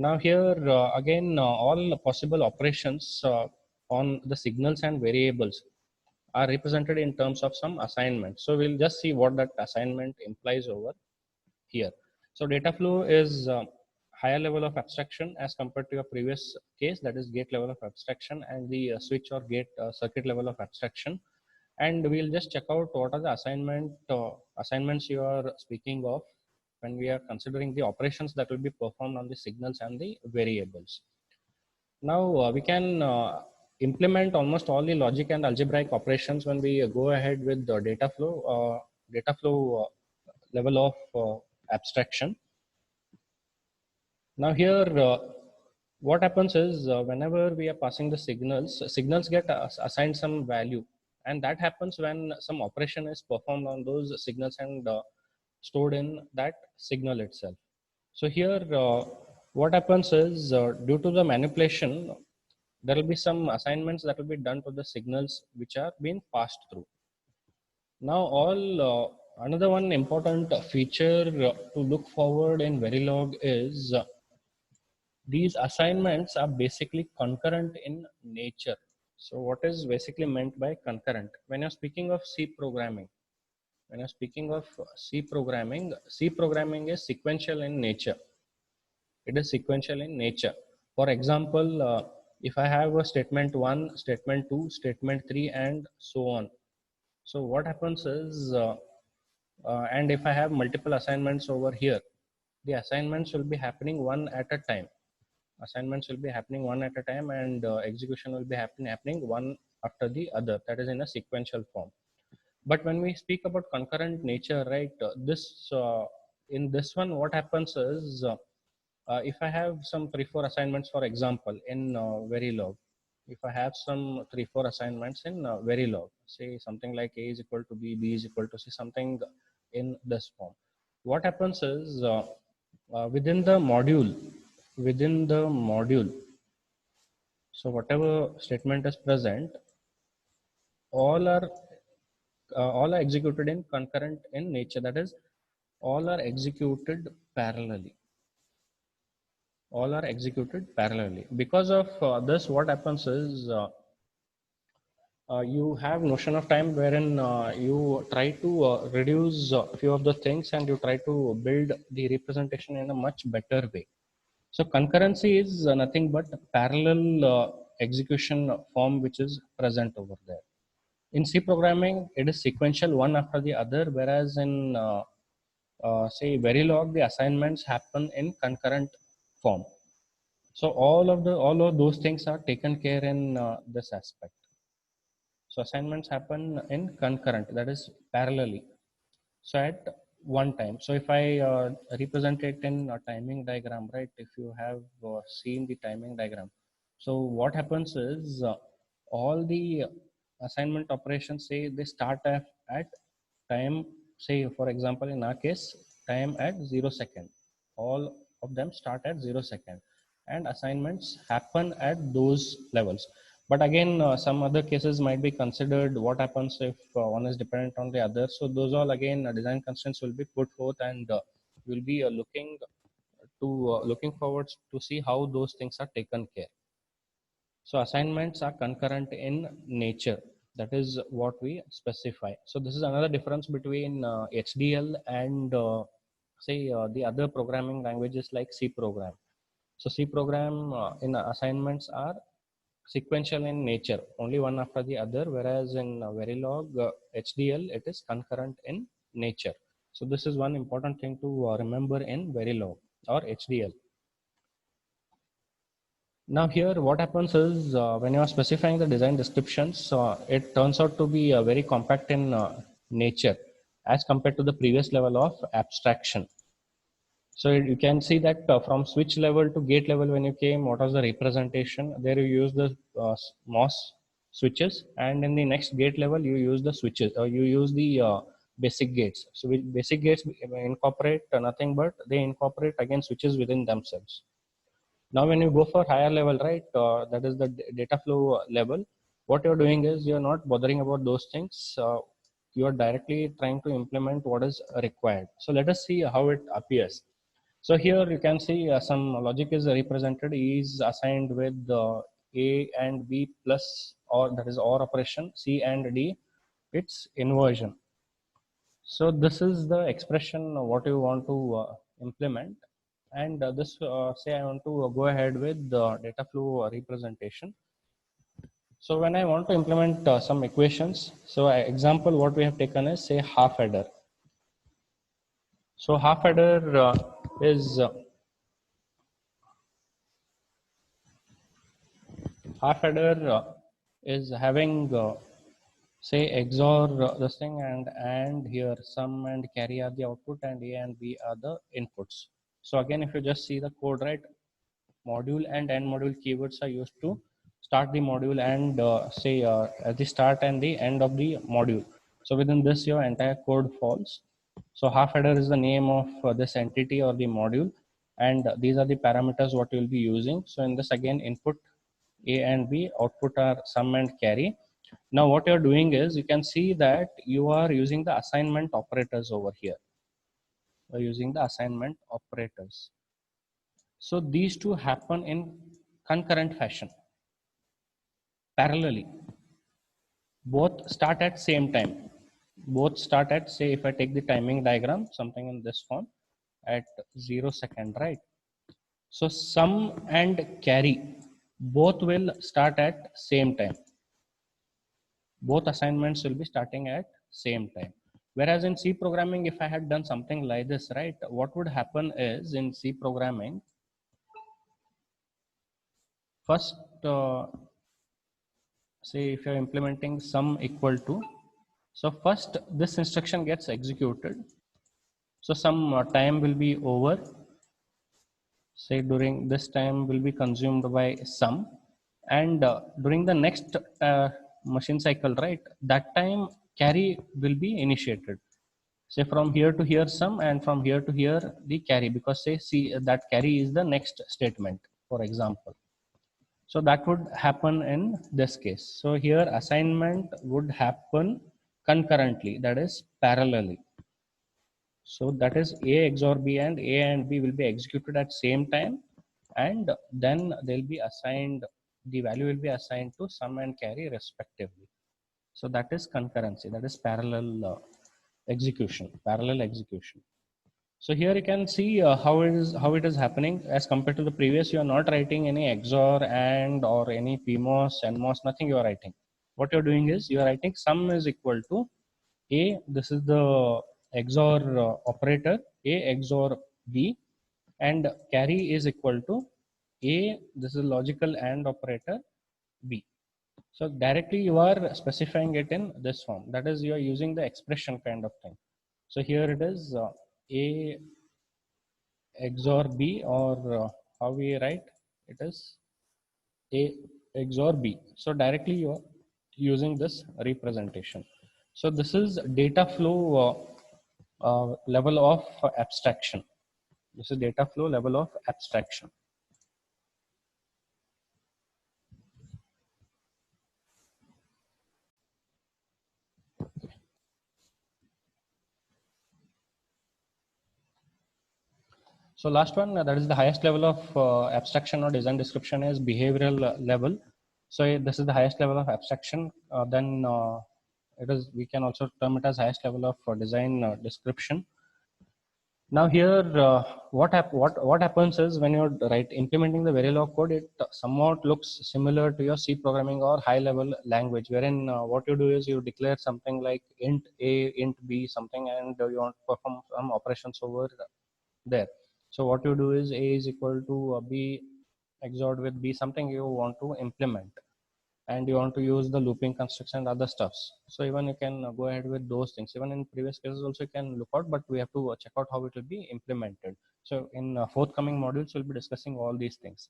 Now here again all possible operations on the signals and variables are represented in terms of some assignment. So we'll just see what that assignment implies over here. So data flow is higher level of abstraction as compared to your previous case, that is gate level of abstraction, and the switch or gate circuit level of abstraction. And we'll just check out what are the assignments you are speaking of when we are considering the operations that will be performed on the signals and the variables. Now we can implement almost all the logic and algebraic operations when we go ahead with the data flow level of abstraction. Now here, what happens is whenever we are passing the signals get assigned some value, and that happens when some operation is performed on those signals and stored in that signal itself. So here, what happens is due to the manipulation, there will be some assignments that will be done to the signals which are being passed through. Now, another one important feature to look forward in Verilog is these assignments are basically concurrent in nature. So, what is basically meant by concurrent? When you're speaking of C programming, C programming is sequential in nature. It is sequential in nature. For example, if I have a statement 1, statement 2, statement 3, and so on. So what happens is, and if I have multiple assignments over here, the assignments will be happening one at a time. Assignments will be happening one at a time, and execution will be happening one after the other. That is in a sequential form. But when we speak about concurrent nature, right, in this one, what happens is, if I have some 3-4 assignments, for example, in Verilog, if I have some 3-4 assignments in Verilog, say something like A is equal to B is equal to C, something in this form. What happens is within the module, so whatever statement is present, all are executed in concurrent in nature. That is, all are executed parallelly. Because of this, what happens is you have notion of time wherein you try to reduce a few of the things, and you try to build the representation in a much better way. So concurrency is nothing but parallel execution form which is present over there. In C programming, it is sequential one after the other, whereas in say Verilog, the assignments happen in concurrent form. So all of those things are taken care in this aspect. So assignments happen in concurrent, that is parallelly. So at one time. So if I represent it in a timing diagram, right? If you have seen the timing diagram, so what happens is all the assignment operations, say they start at time, say for example in our case, time at 0 second. All of them start at 0 second, and assignments happen at those levels. But again, some other cases might be considered. What happens if one is dependent on the other? So those all again design constraints will be put forth, and we'll be looking forward to see how those things are taken care. So assignments are concurrent in nature. That is what we specify. So this is another difference between HDL and say the other programming languages like C program. So C program in assignments are sequential in nature, only one after the other, whereas in Verilog HDL, it is concurrent in nature. So this is one important thing to remember in Verilog or HDL. Now here what happens is when you are specifying the design descriptions, it turns out to be very compact in nature as compared to the previous level of abstraction. So you can see that from switch level to gate level, when you came, what was the representation? There you use the MOS switches, and in the next gate level, you use the switches, or you use the basic gates. So basic gates incorporate nothing but they incorporate again switches within themselves. Now, when you go for higher level, right, that is the data flow level, what you're doing is you're not bothering about those things. You are directly trying to implement what is required. So let us see how it appears. So here you can see some logic is represented. E is assigned with A and B plus, or that is OR operation. C and D, its inversion. So this is the expression what you want to implement. And this say I want to go ahead with the data flow representation. So when I want to implement some equations, so example what we have taken is say half adder. So half adder is half adder is having say XOR this thing, and here sum and carry are the output and A and B are the inputs. So again, if you just see the code, right, module and end module keywords are used to start the module and say at the start and the end of the module. So within this your entire code falls. So half adder is the name of this entity or the module, and these are the parameters what you will be using. So in this again, input A and B, output are sum and carry. Now what you're doing is you can see that you are using the assignment operators over here. You're using the assignment operators. So these two happen in concurrent fashion, parallelly. Both start at same time. Both start at, say, if I take the timing diagram, something in this form, at 0 second, right? So sum and carry both will start at same time. Both assignments will be starting at same time. Whereas in C programming, if I had done something like this, right, what would happen is in C programming, first, say if you're implementing sum equal to, so first this instruction gets executed. So some time will be over. Say during this time will be consumed by sum, and during the next machine cycle, right, that time carry will be initiated. Say from here to here sum, and from here to here the carry, because say see that carry is the next statement, for example. So that would happen in this case. So here assignment would happen concurrently, that is parallelly. So that is A XOR B, and A and B will be executed at same time, and then they'll be assigned, the value will be assigned to sum and carry respectively. So that is concurrency, that is parallel execution, parallel execution. So here you can see how it is happening as compared to the previous. You are not writing any XOR and or any PMOS, NMOS, nothing you are writing. What you're doing is you are writing sum is equal to A, this is the XOR operator, A XOR B, and carry is equal to A, this is logical AND operator, B. So directly you are specifying it in this form. That is, you are using the expression kind of thing. So here it is A XOR B, or how we write it is A XOR B. So directly you are using this representation. So this is data flow level of abstraction. This is data flow level of abstraction. So last one, that is the highest level of abstraction or design description, is behavioral level. So this is the highest level of abstraction. Then it is, we can also term it as highest level of design description. Now here, what happens is when you're implementing the Verilog code, it somewhat looks similar to your C programming or high level language, wherein what you do is you declare something like int A, int B, something, and you want to perform some operations over there. So what you do is A is equal to B XORed with B, something you want to implement, and you want to use the looping construction and other stuffs. So even you can go ahead with those things. Even in previous cases also you can look out, but we have to check out how it will be implemented. So in forthcoming modules, we'll be discussing all these things.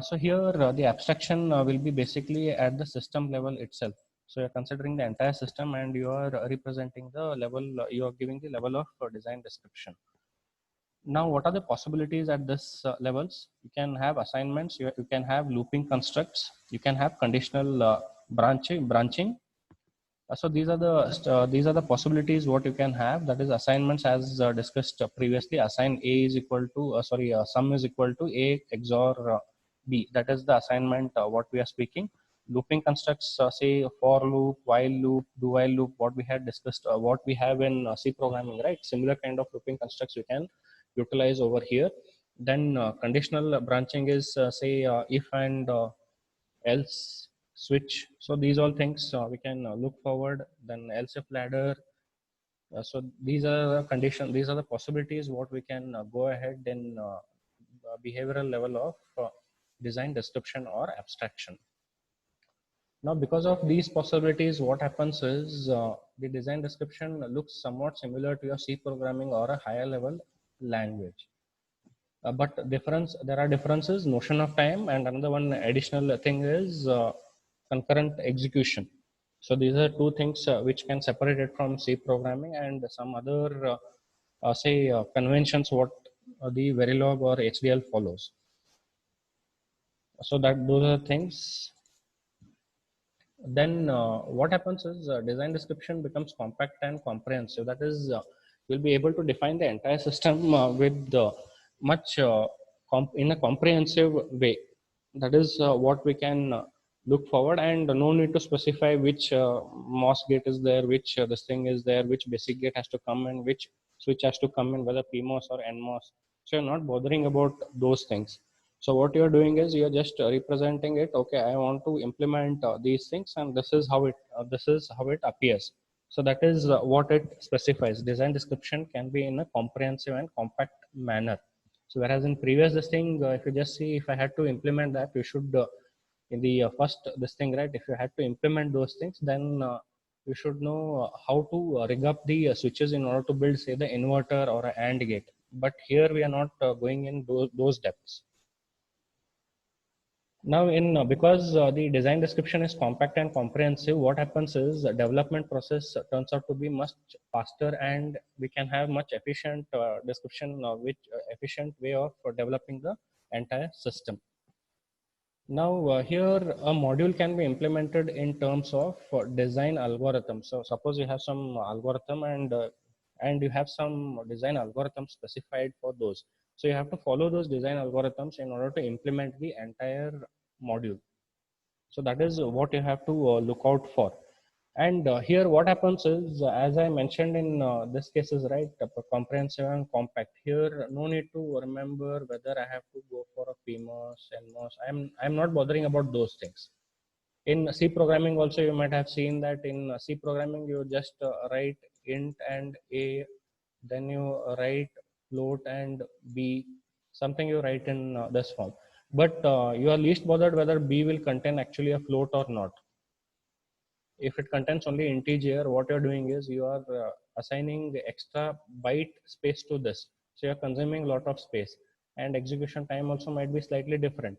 So here the abstraction will be basically at the system level itself. So you're considering the entire system, and you are representing the level, you are giving the level of design description. Now, what are the possibilities at this levels? You can have assignments, you can have looping constructs, you can have conditional branching, So these are the possibilities what you can have. That is assignments as discussed previously. Assign A is equal to sum is equal to A XOR B. That is the assignment what we are speaking. Looping constructs say for loop, while loop, do while loop. What we had discussed, what we have in C programming, right? Similar kind of looping constructs we can utilize over here. Then conditional branching is say if and else switch. So these all things we can look forward. Then else if ladder. So these are the condition. These are the possibilities what we can go ahead in behavioral level of design description or abstraction. Now, because of these possibilities, what happens is the design description looks somewhat similar to your C programming or a higher level language. But there are differences, notion of time, and another one additional thing is concurrent execution. So these are two things which can separate it from C programming, and some other say conventions what the Verilog or HDL follows. So that those are things. Then what happens is design description becomes compact and comprehensive. That is, you'll be able to define the entire system with much in a comprehensive way. That is what we can look forward, and no need to specify which MOS gate is there, which this thing is there, which basic gate has to come in, which switch has to come in, whether PMOS or NMOS. So you're not bothering about those things. So what you're doing is you're just representing it. Okay, I want to implement these things, and this is how it appears. So that is what it specifies. Design description can be in a comprehensive and compact manner. So whereas in previous this thing, if you just see, if I had to implement that, you should in the first this thing, right? If you had to implement those things, then you should know how to rig up the switches in order to build, say, the inverter or a AND gate. But here we are not going in those depths. Now, in because the design description is compact and comprehensive, what happens is the development process turns out to be much faster, and we can have much efficient description, which efficient way of developing the entire system. Now, here a module can be implemented in terms of design algorithm. So, suppose you have some algorithm and you have some design algorithm specified for those. So, you have to follow those design algorithms in order to implement the entire module. So that is what you have to look out for. And here what happens is, as I mentioned in this case is right, comprehensive and compact. Here, no need to remember whether I have to go for a PMOS, NMOS. I'm not bothering about those things. In C programming also, you might have seen that in C programming, you just write int and A, then you write float and B, something you write in this form. But you are least bothered whether B will contain actually a float or not. If it contains only integer, what you're doing is you are assigning extra byte space to this. So you're consuming a lot of space, and execution time also might be slightly different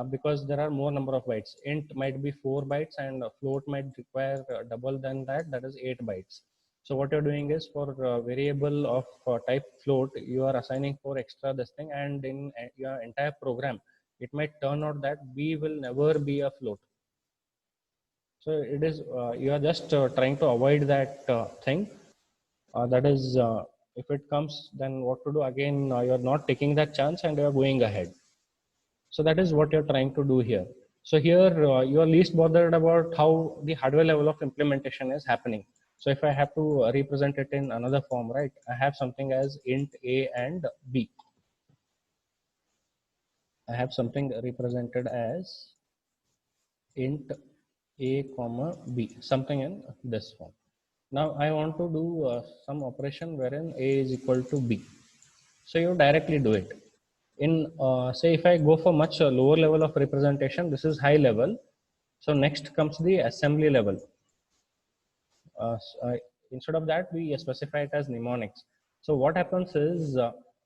because there are more number of bytes. Int might be 4 bytes and float might require double than that, that is 8 bytes. So what you're doing is for variable of type float, you are assigning 4 extra this thing, and in your entire program, it might turn out that B will never be a float. So it is you are just trying to avoid that thing. That is, if it comes, then what to do? Again, you are not taking that chance and you are going ahead. So that is what you're trying to do here. So here you are least bothered about how the hardware level of implementation is happening. So if I have to represent it in another form, right? I have something as int A and B. I have something represented as int A comma B, something in this form. Now I want to do some operation wherein A is equal to B. So you directly do it. In say if I go for much lower level of representation, this is high level. So next comes the assembly level. Instead of that, we specify it as mnemonics. So what happens is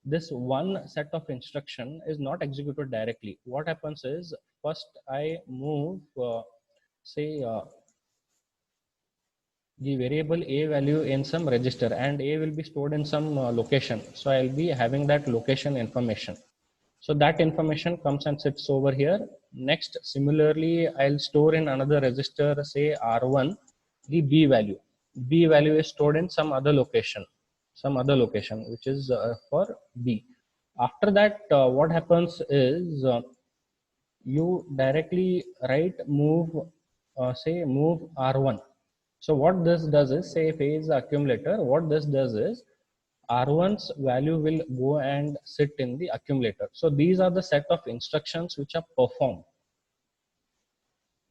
this one set of instruction is not executed directly. What happens is first I move say the variable A value in some register, and A will be stored in some location. So I'll be having that location information. So that information comes and sits over here. Next, similarly, I'll store in another register, say R1, the B value. B value is stored in some other location, which is for B. After that, what happens is you directly write move, say move R1. So what this does is, say if A is the accumulator, what this does is R1's value will go and sit in the accumulator. So these are the set of instructions which are performed.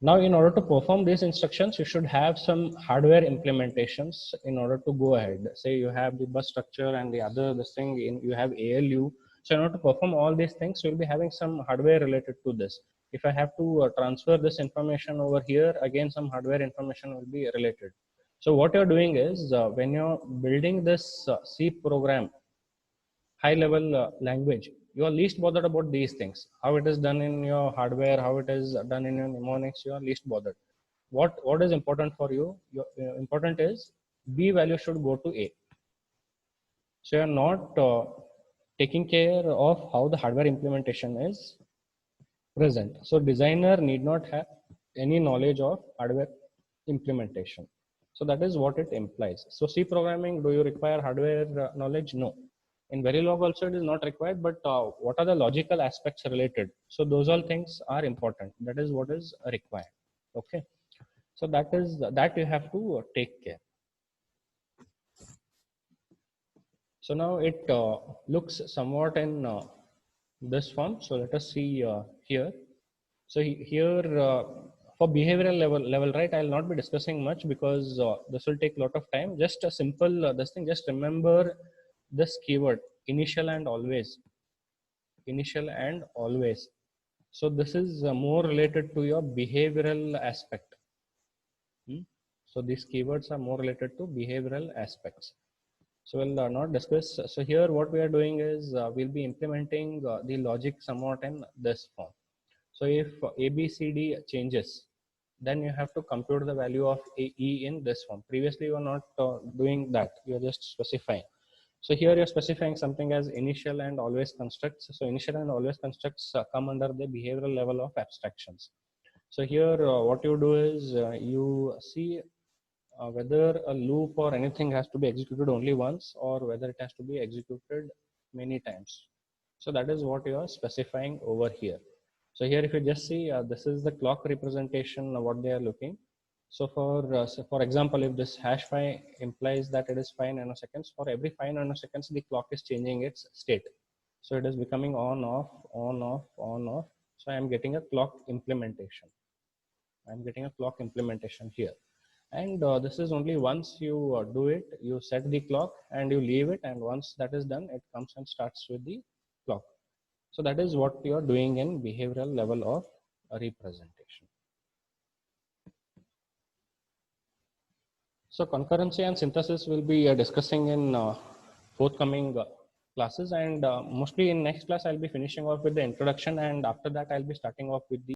Now, in order to perform these instructions, you should have some hardware implementations in order to go ahead. Say you have the bus structure and the other this thing, you have ALU. So in order to perform all these things, you'll be having some hardware related to this. If I have to transfer this information over here, again some hardware information will be related. So what you're doing is when you're building this C program, high level language, you are least bothered about these things, how it is done in your hardware, how it is done in your mnemonics. You are least bothered. What is important for you? Your important is B value should go to A. So you're not taking care of how the hardware implementation is present. So designer need not have any knowledge of hardware implementation. So that is what it implies. So C programming, do you require hardware knowledge? No. In Verilog also it is not required, but what are the logical aspects related? So those all things are important. That is what is required. Okay. So that is that you have to take care. So now it looks somewhat in this form. So let us see here. So here for behavioral level, right? I'll not be discussing much because this will take a lot of time. Just a simple this thing. Just remember this keyword: initial and always. Initial and always. So this is more related to your behavioral aspect. So these keywords are more related to behavioral aspects. So we'll not discuss. So here what we are doing is we'll be implementing the logic somewhat in this form. So if A, B, C, D changes, then you have to compute the value of E in this form. Previously you are not doing that. You are just specifying. So here you're specifying something as initial and always constructs. So initial and always constructs come under the behavioral level of abstractions. So here what you do is you see whether a loop or anything has to be executed only once or whether it has to be executed many times. So that is what you are specifying over here. So here if you just see this is the clock representation of what they are looking. So for example, if this hash 5 implies that it is 5 nanoseconds, for every 5 nanoseconds the clock is changing its state. So it is becoming on off, on off, on off. So I am getting a clock implementation. I am getting a clock implementation here. And this is only once you do it, you set the clock and you leave it, and once that is done, it comes and starts with the clock. So that is what you are doing in behavioral level of representation. So concurrency and synthesis will be discussing in forthcoming classes, and mostly in next class I'll be finishing off with the introduction, and after that I'll be starting off with the